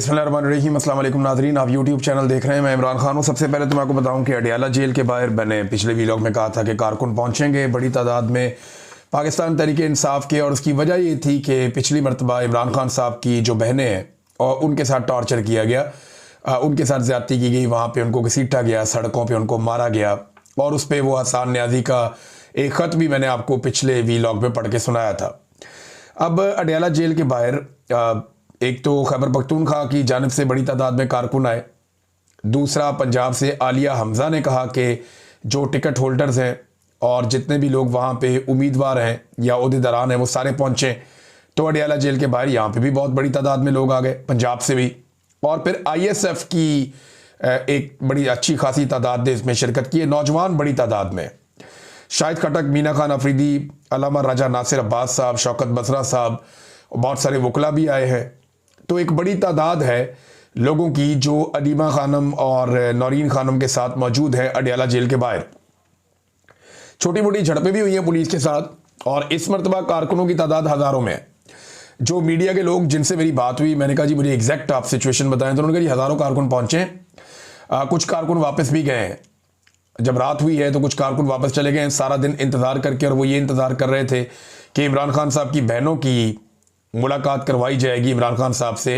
बिस्मिल्लाहिर्रहमानिर्रहीम। अस्सलाम वालेकुम नाज़रीन, आप यूट्यूब चैनल देख रहे हैं। मैं इमरान खान हूँ। सबसे पहले तो मैं आपको बताऊँ कि अडियाला जेल के बाहर मैंने पिछले वीलॉग में कहा था कि कारकुन पहुँचेंगे बड़ी तादाद में पाकिस्तान तहरीक इंसाफ के, और उसकी वजह ये थी कि पिछली मरतबा इमरान खान साहब की जो बहनें हैं और उनके साथ टॉर्चर किया गया, उनके साथ ज़्यादती की गई, वहाँ पर उनको घसीटा गया, सड़कों पर उनको मारा गया, और उस पर वो हसन न्याजी का एक ख़त भी मैंने आपको पिछले वीलॉग में पढ़ के सुनाया था। अब अडियाला जेल के बाहर एक तो खैबर पख्तूनख्वा की जानिब से बड़ी तादाद में कारकुन आए, दूसरा पंजाब से आलिया हमज़ा ने कहा कि जो टिकट होल्डर्स हैं और जितने भी लोग वहाँ पे उम्मीदवार हैं या ओहदेदारान हैं वो सारे पहुँचे। तो अडियाला जेल के बाहर यहाँ पे भी बहुत बड़ी तादाद में लोग आ गए, पंजाब से भी, और फिर ISF की एक बड़ी अच्छी खासी तादाद ने इसमें शिरकत की है, नौजवान बड़ी तादाद में। शाहिद खटक, मीना खान अफरीदी, अल्लामा राजा नासिर अब्बास साहब, शौकत बसरा साहब, बहुत सारे वकला भी आए हैं। तो एक बड़ी तादाद है लोगों की जो अलीमा खानम और नौरीन खानम के साथ मौजूद है अडियाला जेल के बाहर। छोटी मोटी झड़पें भी हुई हैं पुलिस के साथ, और इस मरतबा कारकुनों की तादाद हज़ारों में है। जो मीडिया के लोग जिनसे मेरी बात हुई, मैंने कहा जी मुझे एग्जैक्ट आप सिचुएशन बताएं, तो उन्होंने कहा जी हज़ारों कारकुन पहुँचे हैं, कुछ कारकुन वापस भी गए हैं। जब रात हुई है तो कुछ कारकुन वापस चले गए हैं सारा दिन इंतज़ार करके, और वो ये इंतज़ार कर रहे थे कि इमरान खान साहब की बहनों की मुलाकात करवाई जाएगी इमरान खान साहब से,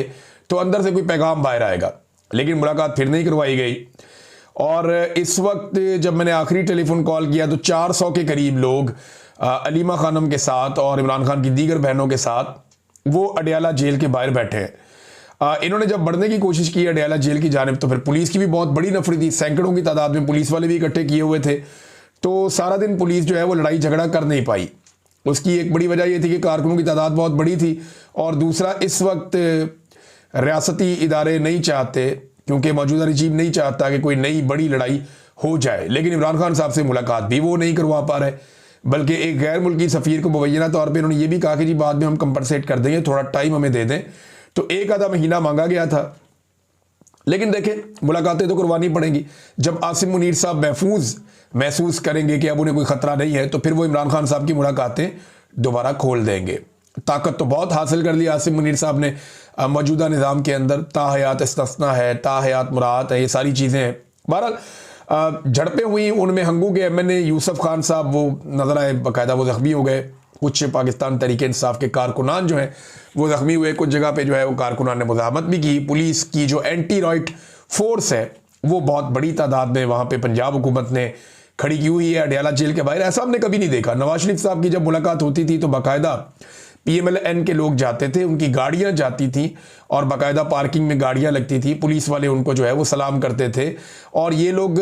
तो अंदर से कोई पैगाम बाहर आएगा, लेकिन मुलाकात फिर नहीं करवाई गई। और इस वक्त जब मैंने आखिरी टेलीफोन कॉल किया तो 400 के करीब लोग अलीमा खानम के साथ और इमरान खान की दीगर बहनों के साथ वो अडियाला जेल के बाहर बैठे हैं। इन्होंने जब बढ़ने की कोशिश की अडियाला जेल की जानिब, तो फिर पुलिस की भी बहुत बड़ी नफरी थी, सैकड़ों की तादाद में पुलिस वाले भी इकट्ठे किए हुए थे। तो सारा दिन पुलिस जो है वो लड़ाई झगड़ा कर नहीं पाई। उसकी एक बड़ी वजह यह थी कि कारकुनों की तादाद बहुत बड़ी थी, और दूसरा इस वक्त रियासती इदारे नहीं चाहते, क्योंकि मौजूदा रजीम नहीं चाहता कि कोई नई बड़ी लड़ाई हो जाए। लेकिन इमरान खान साहब से मुलाकात भी वो नहीं करवा पा रहे, बल्कि एक गैर मुल्की सफ़ीर को मुबैना तौर पर इन्होंने ये भी कहा कि जी बाद में हम कंपनसेट कर देंगे, थोड़ा टाइम हमें दे दें। तो एक आधा महीना मांगा गया था, लेकिन देखें मुलाकातें तो करवानी पड़ेंगी। जब आसिम मुनीर साहब महसूस करेंगे कि अब उन्हें कोई ख़तरा नहीं है, तो फिर वो इमरान खान साहब की मुलाकातें दोबारा खोल देंगे। ताकत तो बहुत हासिल कर ली आसिम मुनीर साहब ने मौजूदा निज़ाम के अंदर, ताहयात इस्तिस्ना है, ताहयात मुरात है, ये सारी चीज़ें हैं। बहरहाल झड़पें हुई, उनमें हंगू के MNA यूसुफ खान साहब वो नज़र आए, बाकायदा वो ज़ख्मी हो गए। कुछ पाकिस्तान तहरीक इंसाफ के कारकुनान जो हैं वो ज़ख्मी हुए, कुछ जगह पे जो है वो कारकुनान ने मुज़ाहमत भी की। पुलिस की जो एंटी रॉयट फोर्स है वो बहुत बड़ी तादाद में वहाँ पे पंजाब हुकूमत ने खड़ी की हुई है अडियाला जेल के बाहर। ऐसा हमने कभी नहीं देखा। नवाज शरीफ साहब की जब मुलाकात होती थी तो बाकायदा PMLN के लोग जाते थे, उनकी गाड़ियाँ जाती थी और बाकायदा पार्किंग में गाड़ियाँ लगती थी, पुलिस वाले उनको जो है वो सलाम करते थे, और ये लोग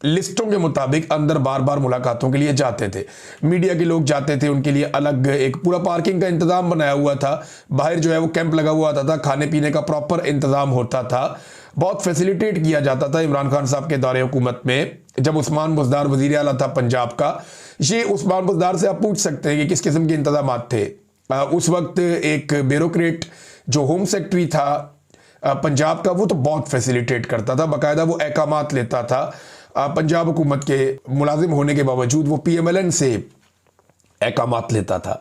लिस्टों के मुताबिक अंदर बार बार मुलाकातों के लिए जाते थे। मीडिया के लोग जाते थे, उनके लिए अलग एक पूरा पार्किंग का इंतज़ाम बनाया हुआ था, बाहर जो है वो कैंप लगा हुआ था, खाने पीने का प्रॉपर इंतज़ाम होता था, बहुत फैसिलिटेट किया जाता था इमरान खान साहब के दौरे हुकूमत में। जब उस्मान बुज़दार वज़ीर आला था पंजाब का, ये उस्मान बुज़दार से आप पूछ सकते हैं कि किस किस्म के इंतज़ाम थे। उस वक्त एक ब्यूरोक्रेट जो होम सेक्रेटरी था पंजाब का, वो तो बहुत फैसिलिटेट करता था, बाकायदा वो अहकामात लेता था। पंजाब हुकूमत के मुलाजिम होने के बावजूद वो PMLN से अहकामात लेता था।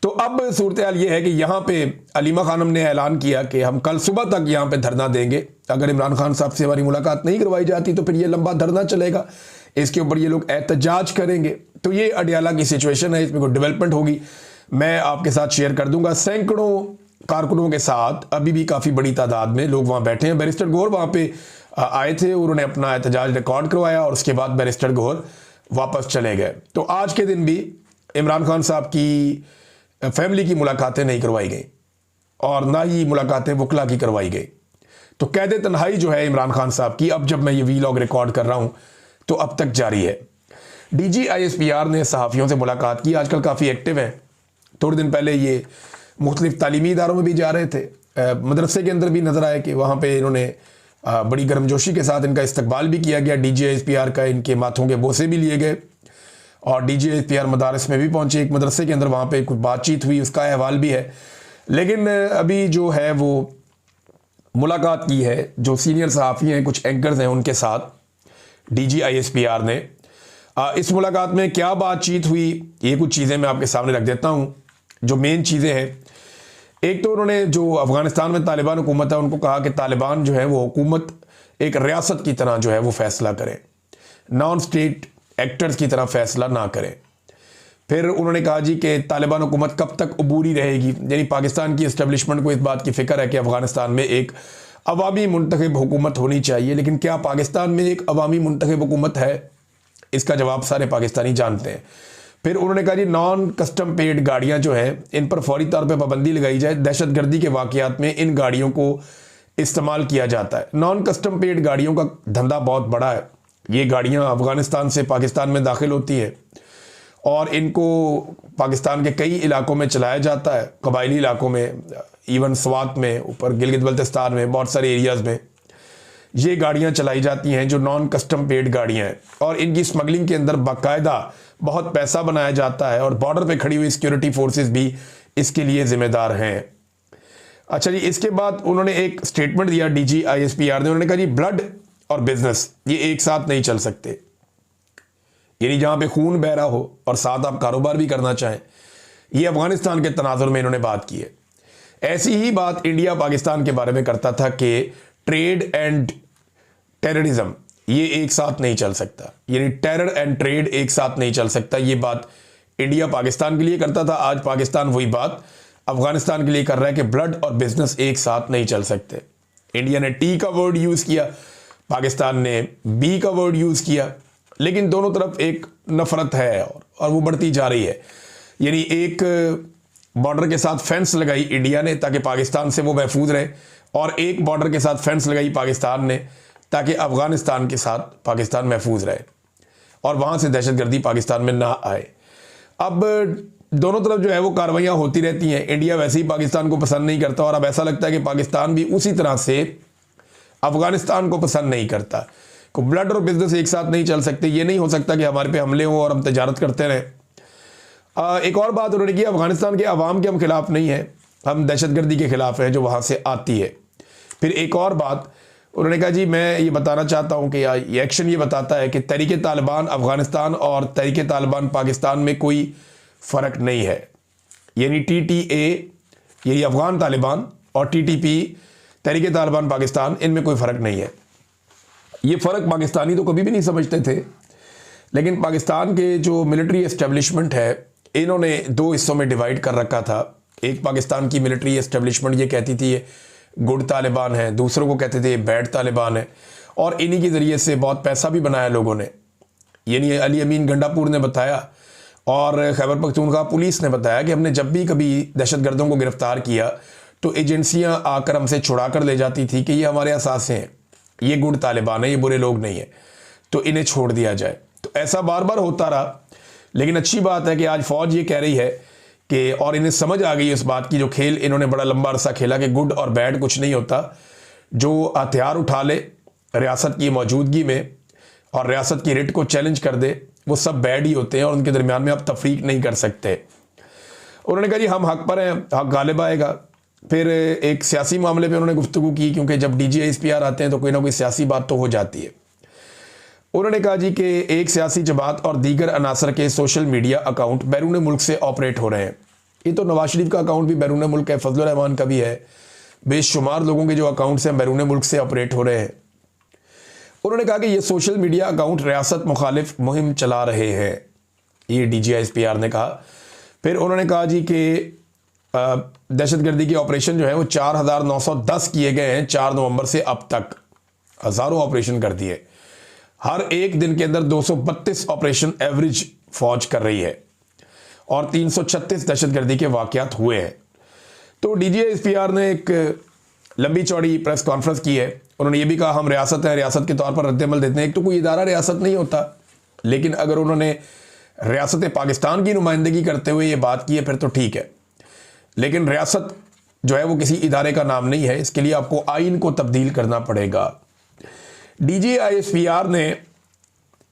तो अब सूरत हाल ये है कि यहाँ पे अलीमा खानम ने ऐलान किया कि हम कल सुबह तक यहाँ पे धरना देंगे। अगर इमरान खान साहब से हमारी मुलाकात नहीं करवाई जाती तो फिर ये लंबा धरना चलेगा, इसके ऊपर ये लोग एहतजाज करेंगे। तो ये अडियाला की सिचुएशन है, इसमें कोई डेवलपमेंट होगी मैं आपके साथ शेयर कर दूंगा। सैकड़ों कारकुनों के साथ अभी भी काफ़ी बड़ी तादाद में लोग वहाँ बैठे हैं। बैरिस्टर गौहर वहाँ पे आए थे, उन्होंने अपना एहतजाज रिकॉर्ड करवाया और उसके बाद बैरिस्टर गौहर वापस चले गए। तो आज के दिन भी इमरान खान साहब की फैमिली की मुलाकातें नहीं करवाई गई, और ना ही मुलाकातें वकला की करवाई गई। तो कैद तन्हाई जो है इमरान खान साहब की, अब जब मैं ये वीलॉग रिकॉर्ड कर रहा हूँ तो अब तक जारी है। DG ISPR ने सहाफ़ियों से मुलाकात की, आजकल काफ़ी एक्टिव है। थोड़े दिन पहले ये मुख्तलिफ तालीमी इदारों में भी जा रहे थे, मदरसे के अंदर भी नज़र आए कि वहाँ पे इन्होंने बड़ी गर्मजोशी के साथ इनका इस्तकबाल भी किया गया। DG ISPR का इनके माथों के बोसे भी लिए गए, और DG ISPR मदारस में भी पहुँचे। एक मदरसे के अंदर वहाँ पे कुछ बातचीत हुई, उसका अहवाल भी है। लेकिन अभी जो है वो मुलाकात की है जो सीनियर सहाफ़ी हैं, कुछ एंकर्स हैं, उनके साथ DG ISPR ने। इस मुलाकात में क्या बातचीत हुई, ये कुछ चीज़ें मैं आपके सामने रख देता हूँ। जो मेन चीज़ें हैं, एक तो उन्होंने जो अफगानिस्तान में तालिबान हुकूमत है उनको कहा कि तालिबान जो है वो हुकूमत एक रियासत की तरह जो है वो फैसला करें, नॉन स्टेट एक्टर्स की तरह फैसला ना करें। फिर उन्होंने कहा जी कि तालिबान हुकूमत कब तक अबूरी रहेगी, यानी पाकिस्तान की इस्टेब्लिशमेंट को इस बात की फ़िक्र है कि अफगानिस्तान में एक अवामी मुंतखब हुकूमत होनी चाहिए, लेकिन क्या पाकिस्तान में एक अवामी मुंतखब हुकूमत है? इसका जवाब सारे पाकिस्तानी जानते हैं। फिर उन्होंने कहा जी नॉन कस्टम पेड गाड़ियाँ जो हैं इन पर फौरी तौर पर पाबंदी लगाई जाए, दहशतगर्दी के वाक़यात में इन गाड़ियों को इस्तेमाल किया जाता है। नॉन कस्टम पेड गाड़ियों का धंधा बहुत बड़ा है। ये गाड़ियाँ अफगानिस्तान से पाकिस्तान में दाखिल होती हैं और इनको पाकिस्तान के कई इलाकों में चलाया जाता है, कबायली इलाकों में, इवन स्वात में, ऊपर गिलगित बल्तिस्तान में, बहुत सारे एरियाज़ में ये गाड़ियां चलाई जाती हैं जो नॉन कस्टम पेड गाड़ियां हैं, और इनकी स्मगलिंग के अंदर बाकायदा बहुत पैसा बनाया जाता है और बॉर्डर पे खड़ी हुई सिक्योरिटी फोर्सेस भी इसके लिए जिम्मेदार हैं। अच्छा जी, इसके बाद उन्होंने एक स्टेटमेंट दिया डीजी आईएसपीआर ने। उन्होंने कहा जी ब्लड और बिजनेस ये एक साथ नहीं चल सकते, यानी जहां पे खून बह रहा हो और साथ आप कारोबार भी करना चाहें, ये अफगानिस्तान के तनाजुर में इन्होंने बात की है। ऐसी ही बात इंडिया पाकिस्तान के बारे में करता था कि ट्रेड एंड टेररिज्म ये एक साथ नहीं चल सकता, यानी टेरर एंड ट्रेड एक साथ नहीं चल सकता। ये बात इंडिया पाकिस्तान के लिए करता था। आज पाकिस्तान वही बात अफगानिस्तान के लिए कर रहा है कि ब्लड और बिजनेस एक साथ नहीं चल सकते। इंडिया ने टी का वर्ड यूज़ किया, पाकिस्तान ने बी का वर्ड यूज़ किया, लेकिन दोनों तरफ एक नफरत है और वो बढ़ती जा रही है। यानी एक बॉर्डर के साथ फेंस लगाई इंडिया ने ताकि पाकिस्तान से वो महफूज रहे, और एक बॉर्डर के साथ फेंस लगाई पाकिस्तान ने ताकि अफगानिस्तान के साथ पाकिस्तान महफूज रहे और वहाँ से दहशतगर्दी पाकिस्तान में ना आए। अब दोनों तरफ जो है वो कार्रवाइयाँ होती रहती हैं। इंडिया वैसे ही पाकिस्तान को पसंद नहीं करता और अब ऐसा लगता है कि पाकिस्तान भी उसी तरह से अफगानिस्तान को पसंद नहीं करता। को ब्लड और बिजनेस एक साथ नहीं चल सकते। ये नहीं हो सकता कि हमारे पे हमले हों और हम तजारत करते रहें। एक और बात उन्होंने की, अफगानिस्तान के अवाम के हम खिलाफ नहीं हैं, हम दहशतगर्दी के खिलाफ हैं जो वहाँ से आती है। फिर एक और बात उन्होंने कहा जी मैं ये बताना चाहता हूँ कि ये एक्शन ये बताता है कि तहरीक तालिबान अफगानिस्तान और तहरीक तालिबान पाकिस्तान में कोई फ़र्क नहीं है। यानी TTA यही अफगान तालिबान और TTP तहरीक तालिबान पाकिस्तान, इनमें कोई फ़र्क नहीं है। ये फ़र्क पाकिस्तानी तो कभी भी नहीं समझते थे, लेकिन पाकिस्तान के जो मिलिट्री एस्टेब्लिशमेंट है इन्होंने दो हिस्सों में डिवाइड कर रखा था। एक पाकिस्तान की मिलिट्री एस्टेब्लिशमेंट ये कहती थी ये गुड तालिबान है, दूसरों को कहते थे ये बैड तालिबान है, और इन्हीं के ज़रिए से बहुत पैसा भी बनाया लोगों ने। यानी अली अमीन गंडापुर ने बताया और खैबर पख्तूनख्वा पुलिस ने बताया कि हमने जब भी कभी दहशतगर्दों को गिरफ्तार किया तो एजेंसियां आकर हमसे छुड़ा कर ले जाती थी कि ये हमारे असासे हैं, ये गुड तालिबान है, ये बुरे लोग नहीं है, तो इन्हें छोड़ दिया जाए। तो ऐसा बार बार होता रहा। लेकिन अच्छी बात है कि आज फ़ौज ये कह रही है कि, और इन्हें समझ आ गई इस बात की, जो खेल इन्होंने बड़ा लंबा अरसा खेला कि गुड और बैड कुछ नहीं होता, जो हथियार उठा ले रियासत की मौजूदगी में और रियासत की रिट को चैलेंज कर दे वो सब बैड ही होते हैं और उनके दरमियान में आप तफरीक नहीं कर सकते। उन्होंने कहा जी हम हक पर हैं, हक गालिब आएगा। फिर एक सियासी मामले पे उन्होंने गुफ्तगू की, क्योंकि जब DGISPR आते हैं तो कोई ना कोई सियासी बात तो हो जाती है। उन्होंने कहा जी कि एक सियासी जमात और दीगर अनासर के सोशल मीडिया अकाउंट बैरून मुल्क से ऑपरेट हो रहे हैं। ये तो नवाज शरीफ का अकाउंट भी बैरून मुल्क है, फजलुर रहमान का भी है, बेशुमार लोगों के जो अकाउंट्स हैं बैरून मुल्क से ऑपरेट हो रहे हैं। उन्होंने कहा कि ये सोशल मीडिया अकाउंट रियासत मुखालिफ मुहिम चला रहे हैं, ये DGISPR ने कहा। फिर उन्होंने कहा जी कि दहशतगर्दी के ऑपरेशन जो है वो 4910 किए गए हैं 4 नवंबर से अब तक, हज़ारों ऑपरेशन कर दिए। हर एक दिन के अंदर 232 ऑपरेशन एवरेज फौज कर रही है और 336 दहशतगर्दी के वाक़यात हुए हैं। तो DGISPR ने एक लंबी चौड़ी प्रेस कॉन्फ्रेंस की है। उन्होंने ये भी कहा हम रियासत हैं, रियासत के तौर पर रद्दमल देते हैं। एक तो कोई इदारा रियासत नहीं होता, लेकिन अगर उन्होंने रियासत पाकिस्तान की नुमाइंदगी करते हुए ये बात की है फिर तो ठीक है, लेकिन रियासत जो है वो किसी इदारे का नाम नहीं है। इसके लिए आपको आइन को तब्दील करना पड़ेगा। DGISPR ने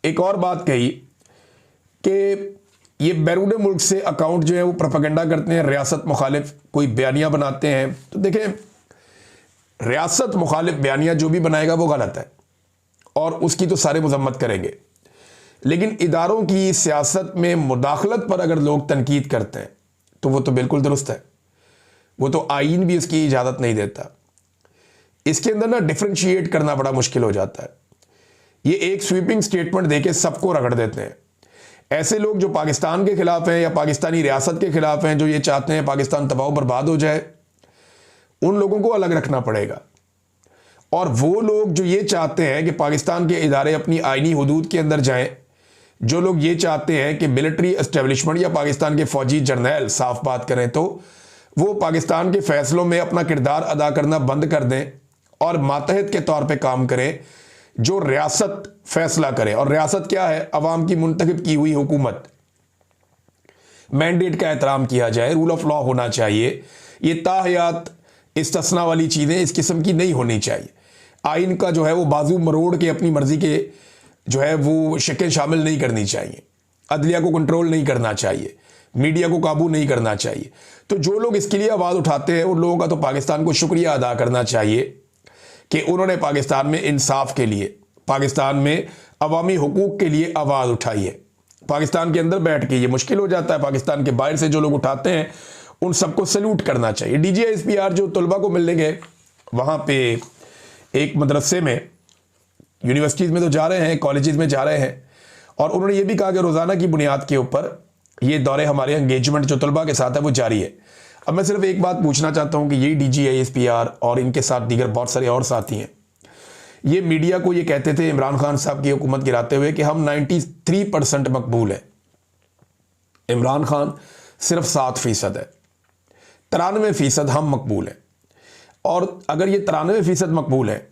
एक और बात कही कि ये बैरून मुल्क से अकाउंट जो है वो प्रोपेगेंडा करते हैं, रियासत मुखालिफ कोई बयानियाँ बनाते हैं। तो देखें, रियासत मुखालिफ बयानियाँ जो भी बनाएगा वो गलत है और उसकी तो सारे मजम्मत करेंगे, लेकिन इदारों की सियासत में मुदाखलत पर अगर लोग तनकीद करते हैं तो वो तो बिल्कुल दुरुस्त है, वो तो आईन भी इसकी इजाज़त नहीं देता। इसके अंदर ना डिफ्रेंशिएट करना बड़ा मुश्किल हो जाता है। ये एक स्वीपिंग स्टेटमेंट देके सबको रगड़ देते हैं। ऐसे लोग जो पाकिस्तान के खिलाफ हैं या पाकिस्तानी रियासत के खिलाफ हैं, जो ये चाहते हैं पाकिस्तान तबाह बर्बाद हो जाए, उन लोगों को अलग रखना पड़ेगा। और वो लोग जो ये चाहते हैं कि पाकिस्तान के इदारे अपनी आईनी हुदूद के अंदर जाएं, जो लोग ये चाहते हैं कि मिलिट्री एस्टेब्लिशमेंट या पाकिस्तान के फौजी जर्नैल साफ बात करें, तो वो पाकिस्तान के फैसलों में अपना किरदार अदा करना बंद कर दें और मातहत के तौर पे काम करें, जो रियासत फैसला करे। और रियासत क्या है? अवाम की मुंतखब की हुई हुकूमत। मैंडेट का एहतराम किया जाए, रूल ऑफ लॉ होना चाहिए। ये ताहयात इस्तिस्ना वाली चीज़ें इस किस्म की नहीं होनी चाहिए। आइन का जो है वो बाजू मरोड़ के अपनी मर्जी के जो है वो शक्ल शामिल नहीं करनी चाहिए। अदलिया को कंट्रोल नहीं करना चाहिए, मीडिया को काबू नहीं करना चाहिए। तो जो लोग इसके लिए आवाज़ उठाते हैं, उन लोगों का तो पाकिस्तान को शुक्रिया अदा करना चाहिए कि उन्होंने पाकिस्तान में इंसाफ के लिए, पाकिस्तान में अवामी हुकूक के लिए आवाज़ उठाई है। पाकिस्तान के अंदर बैठ के ये मुश्किल हो जाता है, पाकिस्तान के बाहर से जो लोग उठाते हैं उन सबको सल्यूट करना चाहिए। DGISPR जो तलबा को मिलने गए वहाँ पे एक मदरसे में, यूनिवर्सिटीज़ में तो जा रहे हैं, कॉलेजेस में जा रहे हैं, और उन्होंने ये भी कहा कि रोज़ाना की बुनियाद के ऊपर ये दौरे हमारे एंगेजमेंट जो तलबा के साथ है वो जारी है। अब मैं सिर्फ एक बात पूछना चाहता हूँ कि यही DGISPR और इनके साथ दीगर बहुत सारे और साथी हैं, ये मीडिया को ये कहते थे इमरान खान साहब की हुकूमत गिराते हुए कि हम 93% मकबूल है। इमरान खान सिर्फ 7% है, 93% हम मकबूल हैं। और अगर ये 93% मकबूल है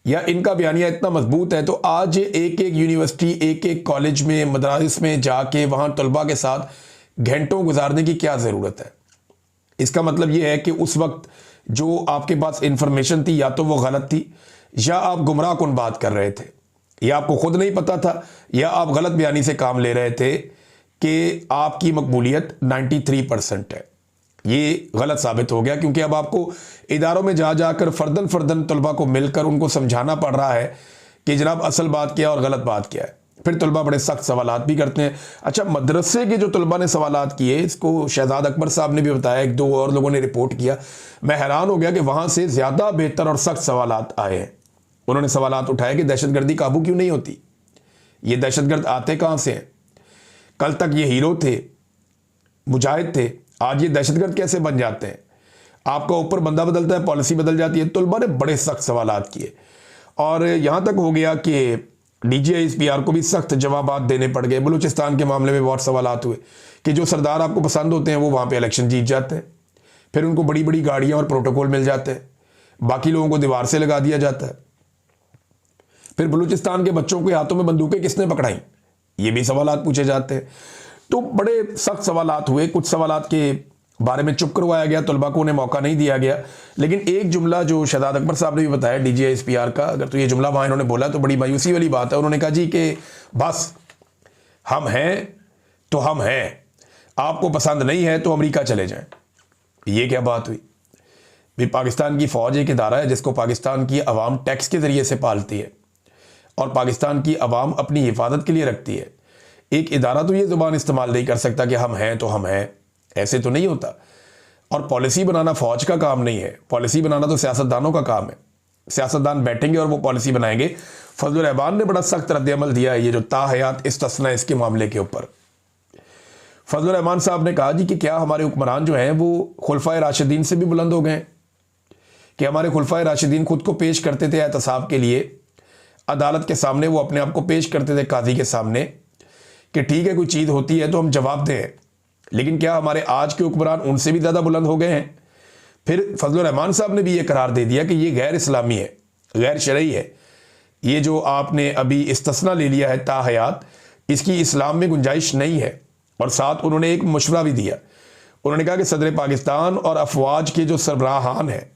या इनका बयानिया इतना मजबूत है, तो आज एक एक यूनिवर्सिटी, एक एक कॉलेज में, मदरासिस में जाके वहाँ तलबा के साथ घंटों गुजारने की क्या ज़रूरत है? इसका मतलब ये है कि उस वक्त जो आपके पास इंफॉर्मेशन थी या तो वो गलत थी, या आप गुमराह कुन बात कर रहे थे, या आपको खुद नहीं पता था, या आप गलत बयानी से काम ले रहे थे कि आपकी मकबूलियत 93% है। ये गलत साबित हो गया, क्योंकि अब आपको इदारों में जा जाकर फर्दन फर्दन तलबा को मिलकर उनको समझाना पड़ रहा है कि जनाब असल बात क्या है और गलत बात क्या है। फिर तलबा बड़े सख्त सवालात भी करते हैं। अच्छा, मदरसे के जो तलबा ने सवालात किए, इसको शहजाद अकबर साहब ने भी बताया, एक दो और लोगों ने रिपोर्ट किया, मैं हैरान हो गया कि वहाँ से ज़्यादा बेहतर और सख्त सवालात आए हैं। उन्होंने सवालात उठाए कि दहशतगर्दी काबू क्यों नहीं होती, ये दहशतगर्द आते कहाँ से हैं? कल तक ये हीरो थे, मुजाहिद थे, आज ये दहशतगर्द कैसे बन जाते हैं? आपका ऊपर बंदा बदलता है, पॉलिसी बदल जाती है। तलबा ने बड़े सख्त सवालात किए और यहाँ तक हो गया कि DGISPR को भी सख्त जवाबात देने पड़ गए। बलूचिस्तान के मामले में बहुत सवालात हुए कि जो सरदार आपको पसंद होते हैं वो वहाँ पे इलेक्शन जीत जाते हैं, फिर उनको बड़ी बड़ी गाड़ियाँ और प्रोटोकॉल मिल जाते हैं, बाकी लोगों को दीवार से लगा दिया जाता है। फिर बलूचिस्तान के बच्चों के हाथों में बंदूकें किसने पकड़ाई, ये भी सवालात पूछे जाते हैं। तो बड़े सख्त सवालात हुए। कुछ सवालात के बारे में चुप करवाया गया, तलबा को उन्हें मौका नहीं दिया गया। लेकिन एक जुमला जो शहजाद अकबर साहब ने भी बताया DGISPR का, अगर तो ये जुमला वहाँ इन्होंने बोला तो बड़ी मायूसी वाली बात है। उन्होंने कहा जी कि बस हम हैं तो हम हैं, आपको पसंद नहीं है तो अमेरिका चले जाएं। ये क्या बात हुई भाई? पाकिस्तान की फ़ौज एक इदारा है जिसको पाकिस्तान की अवाम टैक्स के ज़रिए से पालती है और पाकिस्तान की अवाम अपनी हिफाजत के लिए रखती है। एक इदारा तो ये ज़ुबान इस्तेमाल नहीं कर सकता कि हम हैं तो हम हैं, ऐसे तो नहीं होता। और पॉलिसी बनाना फ़ौज का काम नहीं है, पॉलिसी बनाना तो सियासतदानों का काम है। सियासतदान बैठेंगे और वो पॉलिसी बनाएंगे। फजलुर रहमान ने बड़ा सख्त रद्द-ए-अमल दिया है ये जो ताहयात इस्तिस्ना इसके मामले के ऊपर। फजलुर रहमान साहब ने कहा जी कि क्या हमारे हुक्मरान जो हैं वो खुलफाए राशिदीन से भी बुलंद हो गए कि हमारे खुलफाए राशिदीन खुद को पेश करते थे एहतसाब के लिए अदालत के सामने, वो अपने आप को पेश करते थे काजी के सामने कि ठीक है कोई चीज़ होती है तो हम जवाब दें। लेकिन क्या हमारे आज के हुक्मरान उनसे भी ज़्यादा बुलंद हो गए हैं? फिर फजलुर रहमान साहब ने भी ये करार दे दिया कि ये गैर इस्लामी है, गैर शरई है। ये जो आपने अभी इस्तिस्ना ले लिया है ताहयात, इसकी इस्लाम में गुंजाइश नहीं है। और साथ उन्होंने एक मशवरा भी दिया। उन्होंने कहा कि सदर पाकिस्तान और अफवाज के जो सरबराहान हैं,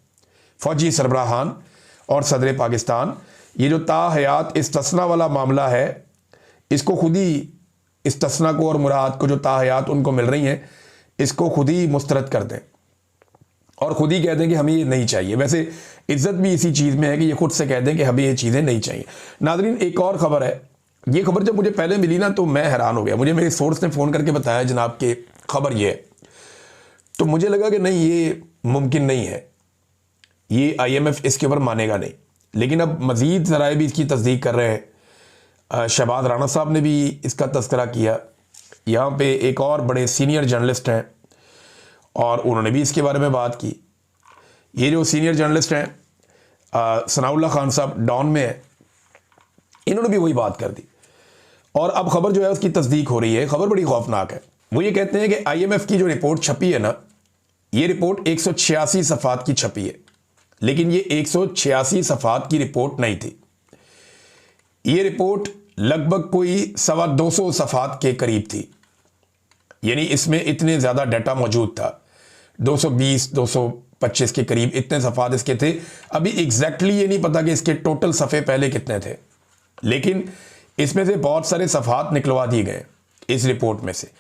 फौजी सरबराहान और सदर पाकिस्तान, ये जो ताहयात इस्तिस्ना वाला मामला है, इसको खुद ही इस्तिस्ना को और मुराद को जो ताहयात उनको मिल रही हैं, इसको खुद ही मुस्तरद कर दें और खुद ही कह दें कि हमें ये नहीं चाहिए। वैसे इज्जत भी इसी चीज़ में है कि ये खुद से कह दें कि हमें ये चीज़ें नहीं चाहिए। नाज़रीन, एक और ख़बर है। ये खबर जब मुझे पहले मिली ना तो मैं हैरान हो गया। मुझे मेरे सोर्स ने फ़ोन करके बताया जनाब कि खबर ये है, तो मुझे लगा कि नहीं, ये मुमकिन नहीं है, ये IMF इसके ऊपर मानेगा नहीं। लेकिन अब मज़ीद ज़राए भी इसकी तस्दीक कर रहे हैं। शहबाज राणा साहब ने भी इसका तस्करा किया। यहाँ पे एक और बड़े सीनियर जर्नलिस्ट हैं और उन्होंने भी इसके बारे में बात की। ये जो सीनियर जर्नलिस्ट हैं सनाउल्लाह खान साहब डॉन में है, इन्होंने भी वही बात कर दी और अब खबर जो है उसकी तस्दीक हो रही है। खबर बड़ी खौफनाक है। वो ये कहते हैं कि IMF की जो रिपोर्ट छपी है ना, ये रिपोर्ट 186 सफ़ात की छपी है, लेकिन ये 186 सफ़ात की रिपोर्ट नहीं थी। ये रिपोर्ट लगभग कोई 225 सफ़ात के करीब थी, यानी इसमें इतने ज़्यादा डाटा मौजूद था। 220 225 के करीब इतने सफ़ात इसके थे। अभी एग्जैक्टली ये नहीं पता कि इसके टोटल सफ़े पहले कितने थे, लेकिन इसमें से बहुत सारे सफ़ात निकलवा दिए गए इस रिपोर्ट में से।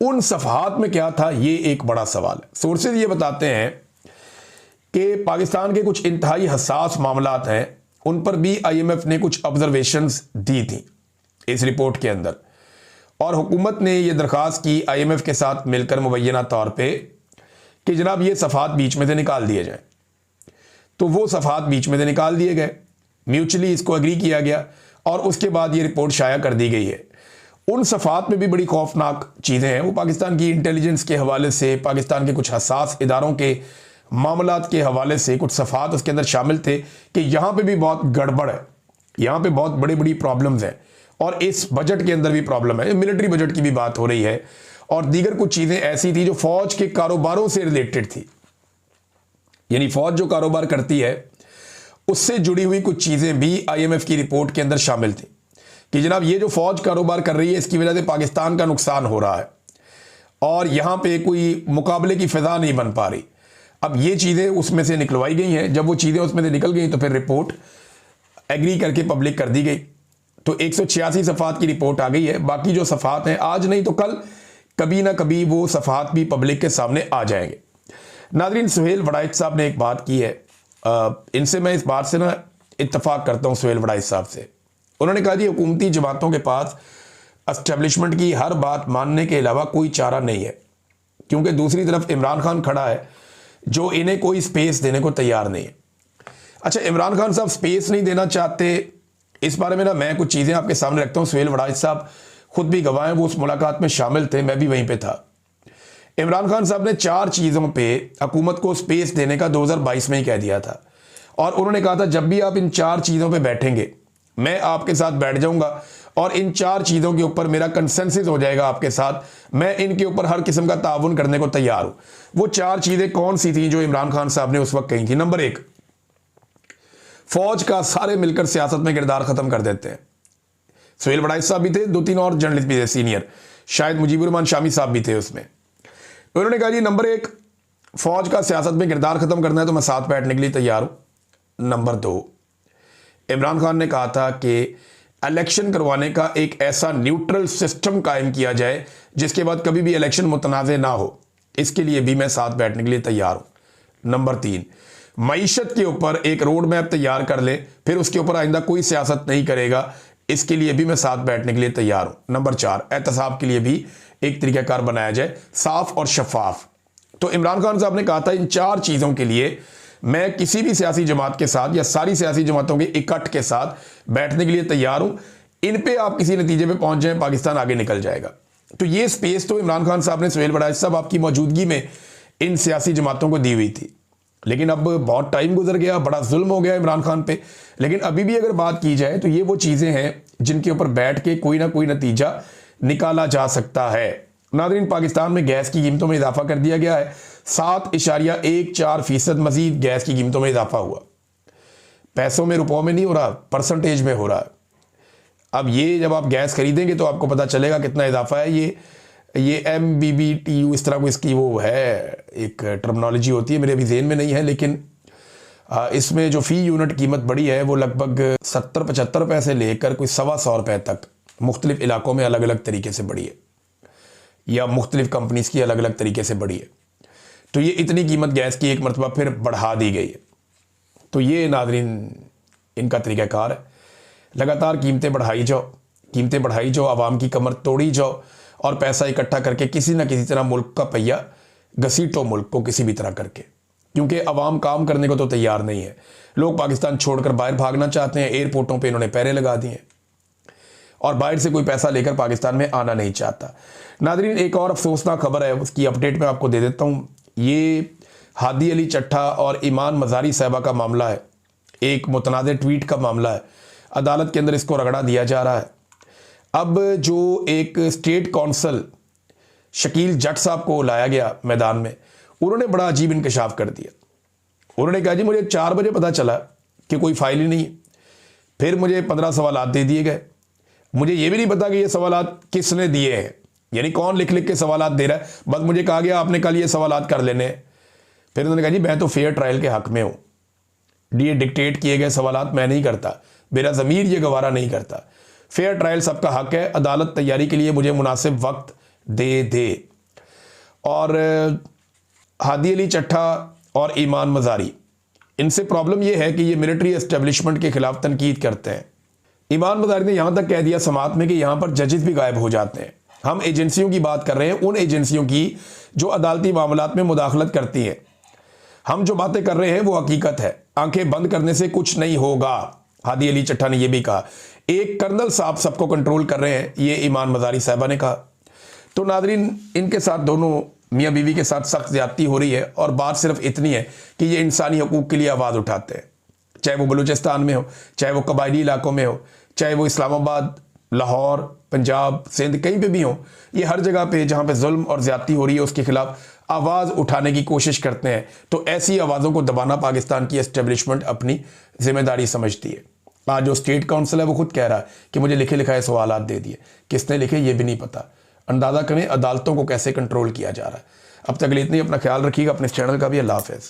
उन सफ़ात में क्या था, ये एक बड़ा सवाल है। सोर्सेज ये बताते हैं कि पाकिस्तान के कुछ इंतहाई हसास मामलात हैं, उन पर भी IMF ने कुछ ऑब्जर्वेशंस दी थी इस रिपोर्ट के अंदर, और हुकूमत ने यह दरख्वास्त की IMF के साथ मिलकर मुबैना तौर पे कि जनाब ये सफ़ात बीच में से निकाल दिए जाएं। तो वो सफ़ात बीच में से निकाल दिए गए, म्यूचुअली इसको एग्री किया गया और उसके बाद ये रिपोर्ट शाया कर दी गई है। उन सफ़ात में भी बड़ी खौफनाक चीज़ें हैं। वो पाकिस्तान की इंटेलिजेंस के हवाले से, पाकिस्तान के कुछ हसास इदारों के मामलात के हवाले से कुछ सफ़ात उसके अंदर शामिल थे कि यहाँ पे भी बहुत गड़बड़ है, यहाँ पे बहुत बड़ी बड़ी प्रॉब्लम्स हैं और इस बजट के अंदर भी प्रॉब्लम है। मिलिट्री बजट की भी बात हो रही है और दीगर कुछ चीज़ें ऐसी थी जो फ़ौज के कारोबारों से रिलेटेड थी, यानी फ़ौज जो कारोबार करती है उससे जुड़ी हुई कुछ चीज़ें भी IMF की रिपोर्ट के अंदर शामिल थी कि जनाब ये जो फ़ौज कारोबार कर रही है इसकी वजह से पाकिस्तान का नुकसान हो रहा है और यहाँ पे कोई मुकाबले की फ़िज़ा नहीं बन पा रही। अब ये चीज़ें उसमें से निकलवाई गई हैं। जब वो चीज़ें उसमें से निकल गई तो फिर रिपोर्ट एग्री करके पब्लिक कर दी गई। तो 186 सफ़ात की रिपोर्ट आ गई है। बाकी जो सफ़ात हैं आज नहीं तो कल कभी ना कभी वो सफ़ात भी पब्लिक के सामने आ जाएंगे। नाज़रीन, सुहेल वड़ाइच साहब ने एक बात की है, इनसे मैं इस बात से ना इत्तफाक करता हूँ सुहेल वड़ाइच साहब से। उन्होंने कहा जी हुकूमती जमातों के पास एस्टेब्लिशमेंट की हर बात मानने के अलावा कोई चारा नहीं है, क्योंकि दूसरी तरफ इमरान खान खड़ा है जो इन्हें कोई स्पेस देने को तैयार नहीं है। अच्छा, इमरान खान साहब स्पेस नहीं देना चाहते, इस बारे में ना मैं कुछ चीज़ें आपके सामने रखता हूँ। सुहेल वड़ाइच साहब खुद भी गवाह हैं, वो उस मुलाकात में शामिल थे, मैं भी वहीं पे था। इमरान खान साहब ने 4 चीज़ों पे हुकूमत को स्पेस देने का 2022 में ही कह दिया था और उन्होंने कहा था जब भी आप इन 4 चीज़ों पे बैठेंगे मैं आपके साथ बैठ जाऊंगा और इन 4 चीज़ों के ऊपर मेरा कंसेंसस हो जाएगा आपके साथ, मैं इनके ऊपर हर किस्म का ताउन करने को तैयार हूं। वो 4 चीज़ें कौन सी थी जो इमरान खान साहब ने उस वक्त कही थी? नंबर 1, फौज का सारे मिलकर सियासत में किरदार खत्म कर देते हैं। सुहेल वड़ाइच साहब भी थे, 2-3 और जर्नलिस्ट भी थे सीनियर, शायद मुजीबुर रहमान शामी साहब भी थे उसमें। उन्होंने कहा जी नंबर 1, फौज का सियासत में किरदार खत्म करना है तो मैं साथ बैठने के लिए तैयार हूं। नंबर 2, इमरान खान ने कहा था कि इलेक्शन करवाने का एक ऐसा न्यूट्रल सिस्टम कायम किया जाए जिसके बाद कभी भी इलेक्शन मुतनाज़े ना हो, इसके लिए भी मैं साथ बैठने के लिए तैयार हूं। नंबर 3, मईशत के ऊपर एक रोड मैप तैयार कर ले, फिर उसके ऊपर आइंदा कोई सियासत नहीं करेगा, इसके लिए भी मैं साथ बैठने के लिए तैयार हूं। नंबर 4, एहतसाब के लिए भी एक तरीकाकार बनाया जाए, साफ और शफाफ। तो इमरान खान साहब ने कहा था इन 4 चीज़ों के लिए मैं किसी भी सियासी जमात के साथ या सारी सियासी जमातों के इकट्ठ के साथ बैठने के लिए तैयार हूं। इन पे आप किसी नतीजे पे पहुंच जाएं, पाकिस्तान आगे निकल जाएगा। तो ये स्पेस तो इमरान खान साहब ने सुहेल वड़ाइच साहब आपकी मौजूदगी में इन सियासी जमातों को दी हुई थी। लेकिन अब बहुत टाइम गुजर गया, बड़ा जुल्म हो गया इमरान खान पे। लेकिन अभी भी अगर बात की जाए तो ये वो चीज़ें हैं जिनके ऊपर बैठ के कोई ना कोई नतीजा निकाला जा सकता है। नाज़रीन, पाकिस्तान में गैस की कीमतों में इजाफा कर दिया गया है। 7.14% मजीद गैस की कीमतों में इजाफा हुआ। पैसों में, रुपयों में नहीं हो रहा, परसेंटेज में हो रहा है। अब ये जब आप गैस खरीदेंगे तो आपको पता चलेगा कितना इजाफा है। ये MBBTU इस तरह को इसकी वो है, एक टर्मिनोलॉजी होती है, मेरे अभी ज़हन में नहीं है, लेकिन इसमें जो फ़ी यूनिट कीमत बढ़ी है वो लगभग 70-75 रुपये से लेकर कोई 125 रुपये तक मुख्तलिफ इलाकों में अलग अलग तरीके से बढ़ी है, या मुख्तलिफ कंपनीज़ की अलग अलग तरीके से बढ़ी है। तो ये इतनी कीमत गैस की एक मरतबा फिर बढ़ा दी गई है। तो ये नाज़रीन इनका तरीक़ाकार है, लगातार कीमतें बढ़ाई जाओ, आवाम की कमर तोड़ी जाओ और पैसा इकट्ठा करके किसी न किसी तरह मुल्क का पहिया घसीटो, मुल्क को किसी भी तरह करके। क्योंकि अवाम काम करने को तो तैयार नहीं है। लोग पाकिस्तान छोड़कर बाहर भागना चाहते हैं, एयरपोर्टों पे इन्होंने पैरे लगा दिए और बाहर से कोई पैसा लेकर पाकिस्तान में आना नहीं चाहता। नादरीन, एक और अफसोसनाक खबर है, उसकी अपडेट मैं आपको दे देता हूँ। ये हादी अली चट्टा और ईमान मज़ारी साहिबा का मामला है, एक मुतनाज़ ट्वीट का मामला है। अदालत के अंदर इसको रगड़ा दिया जा रहा है। अब जो एक स्टेट कौंसल शकील जट साहब को लाया गया मैदान में, उन्होंने बड़ा अजीब इंकशाफ कर दिया। उन्होंने कहा जी मुझे 4 बजे पता चला कि कोई फाइल ही नहीं है, फिर मुझे 15 सवालात दे दिए गए। मुझे ये भी नहीं पता कि ये सवालात किसने दिए हैं, यानी कौन लिख लिख के सवालात दे रहा है। बस मुझे कहा गया आपने कल ये सवालात कर लेने हैं। फिर उन्होंने कहा जी मैं तो फेयर ट्रायल के हक में हूँ, ये डिक्टेट किए गए सवालात मैं नहीं करता, मेरा ज़मीर ये गवारा नहीं करता। फेयर ट्रायल सबका हक है, अदालत तैयारी के लिए मुझे मुनासिब वक्त दे। और हादी अली चट्टा और ईमान मज़ारी, इनसे प्रॉब्लम यह है कि ये मिलिट्री एस्टेब्लिशमेंट के खिलाफ तनकीद करते हैं। ईमान मज़ारी ने यहाँ तक कह दिया समात में कि यहाँ पर जजेस भी गायब हो जाते हैं। हम एजेंसियों की बात कर रहे हैं, उन एजेंसियों की जो अदालती मामलात में मुदाखलत करती हैं। हम जो बातें कर रहे हैं वो हकीकत है, आंखें बंद करने से कुछ नहीं होगा। हादी अली चट्टा ने यह भी कहा। एक कर्नल साहब सबको कंट्रोल कर रहे हैं, ये ईमान मज़ारी साहिबा ने कहा। तो नादरीन, इनके साथ दोनों मियाँ बीवी के साथ सख्त ज़्यादती हो रही है और बात सिर्फ इतनी है कि ये इंसानी हकूक़ के लिए आवाज़ उठाते हैं, चाहे वो बलूचिस्तान में हो, चाहे वो कबायली इलाकों में हो, चाहे वो इस्लामाबाद, लाहौर, पंजाब, सिंध, कहीं पे भी हो। ये हर जगह पे जहाँ पे जुल्म और ज़्यादती हो रही है उसके खिलाफ आवाज़ उठाने की कोशिश करते हैं। तो ऐसी आवाज़ों को दबाना पाकिस्तान की एस्टेब्लिशमेंट अपनी जिम्मेदारी समझती है। आज जो स्टेट काउंसिल है वो खुद कह रहा है कि मुझे लिखे लिखाए सवालात दे दिए, किसने लिखे ये भी नहीं पता। अंदाज़ा करें अदालतों को कैसे कंट्रोल किया जा रहा है। अब तक इतनी, अपना ख्याल रखिएगा, अपने चैनल का भी। अल्लाह हाफ़िज़।